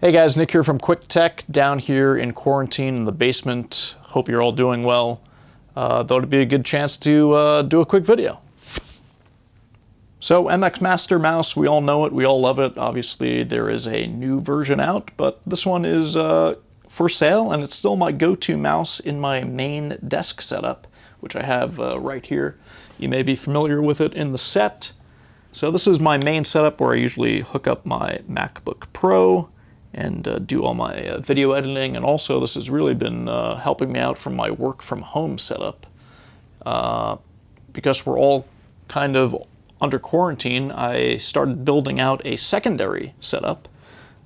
Hey guys, Nick here from Quick Tech, down here in quarantine in the basement. Hope you're all doing well. Thought it'd be a good chance to do a quick video. So MX Master mouse, we all know it, we all love it. Obviously there is a new version out, but this one is for sale, and it's still my go-to mouse in my main desk setup, which I have right here. You may be familiar with it in the set. So this is my main setup where I usually hook up my MacBook Pro and do all my video editing, and also this has really been helping me out from my work from home setup. Because we're all kind of under quarantine, I started building out a secondary setup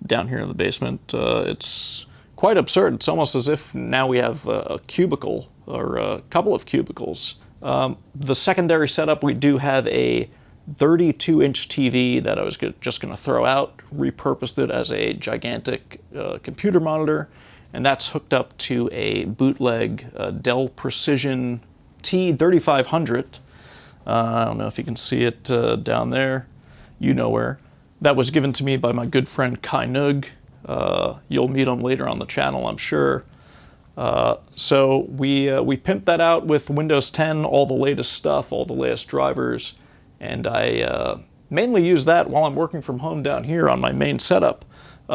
down here in the basement. It's quite absurd. It's almost as if now we have a cubicle, or a couple of cubicles. The secondary setup, we do have a 32-inch TV that I was just going to throw out, repurposed it as a gigantic computer monitor, and that's hooked up to a bootleg Dell Precision T3500. I don't know if you can see it down there. You know where. That was given to me by my good friend Kai Nug. You'll meet him later on the channel, I'm sure. So we pimped that out with Windows 10, all the latest stuff, all the latest drivers. And I mainly use that while I'm working from home down here on my main setup.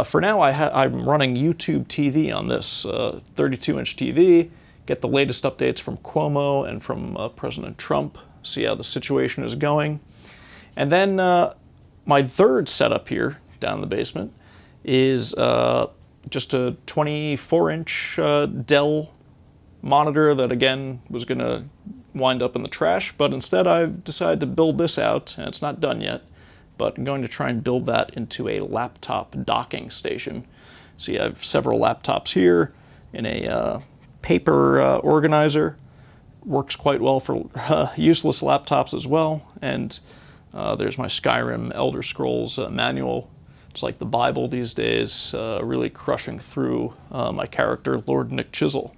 For now, I'm running YouTube TV on this 32-inch TV, get the latest updates from Cuomo and from President Trump, see how the situation is going. And then my third setup here down in the basement is just a 24-inch Dell monitor that, again, was going to wind up in the trash, but instead I've decided to build this out, and it's not done yet, but I'm going to try and build that into a laptop docking station. So you have several laptops here in a paper organizer. Works quite well for useless laptops as well, and there's my Skyrim Elder Scrolls manual. It's like the Bible these days, really crushing through my character, Lord Nick Chisel.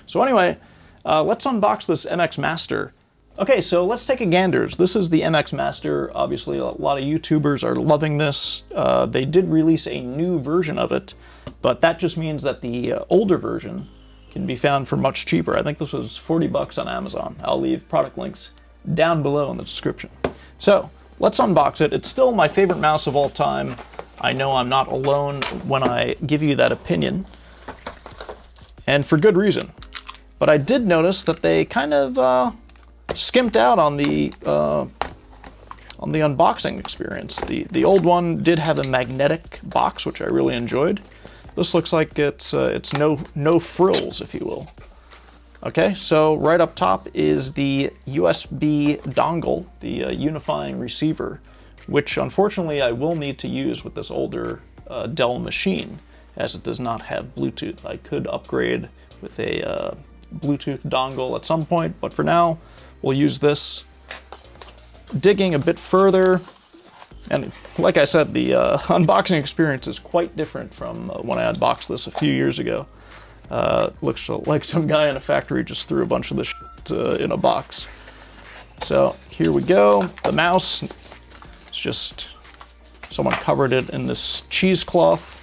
So anyway, let's unbox this MX Master. Okay, so let's take a gander. This is the MX Master. Obviously, a lot of YouTubers are loving this. They did release a new version of it, but that just means that the older version can be found for much cheaper. I think this was 40 bucks on Amazon. I'll leave product links down below in the description. So let's unbox it. It's still my favorite mouse of all time. I know I'm not alone when I give you that opinion, and for good reason. But I did notice that they kind of skimped out on the unboxing experience. The old one did have a magnetic box, which I really enjoyed. This looks like it's no frills, if you will. Okay, so right up top is the USB dongle, the unifying receiver, which unfortunately I will need to use with this older Dell machine, as it does not have Bluetooth. I could upgrade with a Bluetooth dongle at some point, but for now we'll use this. Digging a bit further, and like I said, the unboxing experience is quite different from when I unboxed this a few years ago. Looks like some guy in a factory just threw a bunch of this shit in a box. So here we go. The mouse, it's just someone covered it in this cheesecloth.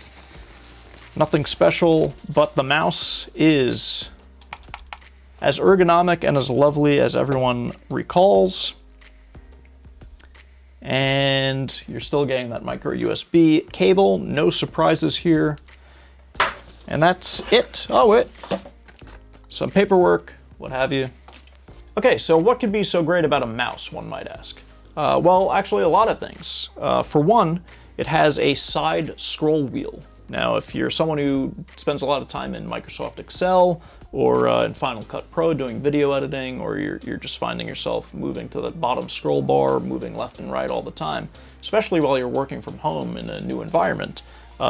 Nothing special, but the mouse is as ergonomic and as lovely as everyone recalls. And you're still getting that micro USB cable, no surprises here. And that's it. Oh, wait. Some paperwork, what have you. Okay, so what could be so great about a mouse, one might ask? Well, actually a lot of things. For one, it has a side scroll wheel. Now, if you're someone who spends a lot of time in Microsoft Excel or in Final Cut Pro doing video editing, or you're just finding yourself moving to the bottom scroll bar, moving left and right all the time, especially while you're working from home in a new environment,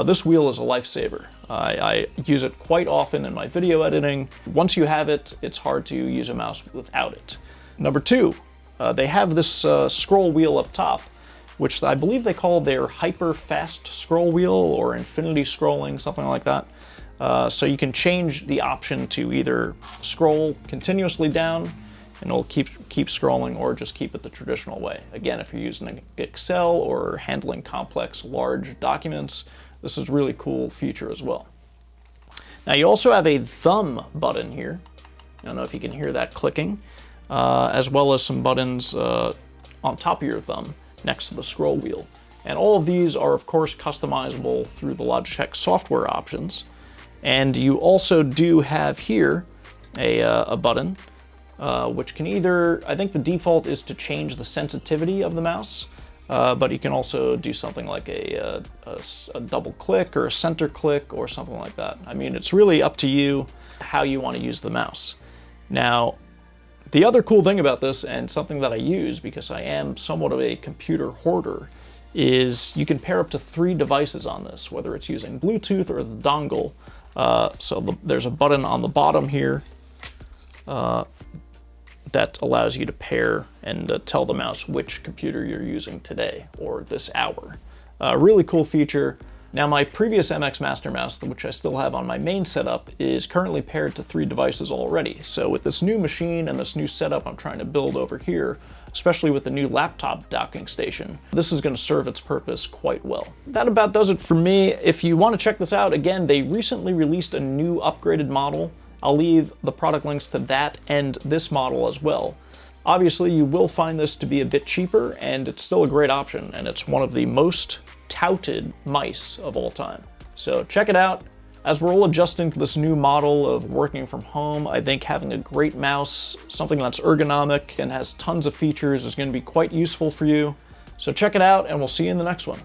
this wheel is a lifesaver. I use it quite often in my video editing. Once you have it, it's hard to use a mouse without it. Number two, they have this scroll wheel up top, which I believe they call their hyper fast scroll wheel or infinity scrolling, something like that. So you can change the option to either scroll continuously down and it'll keep scrolling, or just keep it the traditional way. Again, if you're using Excel or handling complex large documents, this is a really cool feature as well. Now you also have a thumb button here. I don't know if you can hear that clicking, as well as some buttons on top of your thumb next to the scroll wheel. And all of these are, of course, customizable through the Logitech software options. And you also do have here a button, which can either, I think the default is to change the sensitivity of the mouse, but you can also do something like a double click or a center click or something like that. I mean, it's really up to you how you want to use the mouse. Now, the other cool thing about this, and something that I use because I am somewhat of a computer hoarder, is you can pair up to 3 devices on this, whether it's using Bluetooth or the dongle. There's a button on the bottom here that allows you to pair and tell the mouse which computer you're using today or this hour. Really cool feature. Now, my previous MX Master Mouse, which I still have on my main setup, is currently paired to 3 devices already. So with this new machine and this new setup I'm trying to build over here, especially with the new laptop docking station, this is going to serve its purpose quite well. That about does it for me. If you want to check this out, again, they recently released a new upgraded model. I'll leave the product links to that and this model as well. Obviously, you will find this to be a bit cheaper, and it's still a great option, and it's one of the most touted mice of all time. So check it out. As we're all adjusting to this new model of working from home, I think having a great mouse, something that's ergonomic and has tons of features, is going to be quite useful for you. So check it out, and we'll see you in the next one.